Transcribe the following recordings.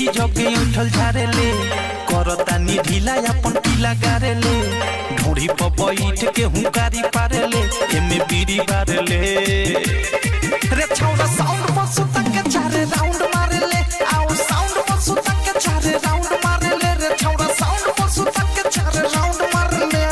एही जगे उठल झारे ले करतानी ढीला अपन पीला गारे ले ढोड़ी पर बैठ के हुंकारी पारे ले एमे बीड़ी बारे ले रे छौरा साउंड पर सुता के चारे राउंड मारे ले आओ साउंड पर सुता के चारे राउंड मारे ले रे छौरा साउंड पर सुता के चारे राउंड मारे ले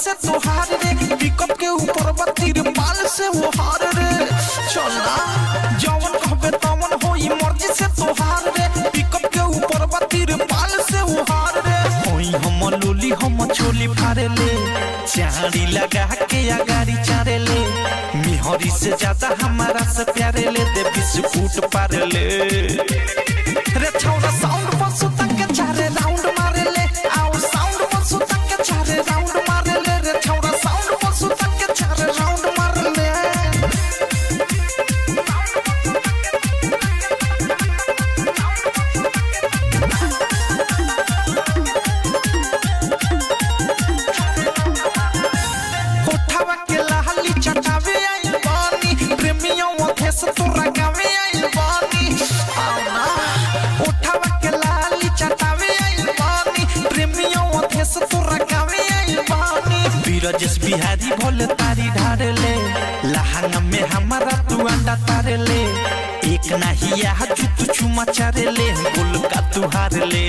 से तोहार रे पिकअप के ऊपर बत्तीर बाल से वो हार रे चलना जवन कहबे तवन होई मर्जी से तोहार रे पिकअप के ऊपर बत्तीर बाल से वो हार रे होई हम लोली हम छोली फारे ले चाड़ी लगा के अगाड़ी चारे ले मिहरी से ज्यादा हमारा से प्यारे ले दे बिस्कुट पारे ले रे छौरा साउंड पर सुता के चारे राउंड मारे ले आओ साउंड पर सुता के चारे राउंड मारे ले रे छौरा साउंड पर सुता के चारे राउंड मारे ले कोठावा के लाली चटावे आइल बानी प्रेमियों ओथे से तोरा गावे आइल बानी आना कोठावा के लाली चटावे आइल बानी प्रेमियों ओथे से तोरा गावे आइल बानी बीरजस बिहारी भोले तारी ढारे ले लहंगा में हमारा तू अंडा तारे ले एक नहीं यह जुत चुमा चारे ले गुल का तू हार ले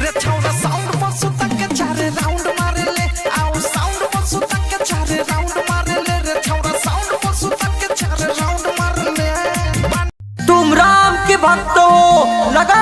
रे छौरा साउंड पर सुता के चारे राउंड मारे ले आओ साउंड पर सुता के चारे राउंड मारे ले रे छौरा साउंड पर सुता के चारे राउंड मारे ले तुम राम के भक्त हो लगा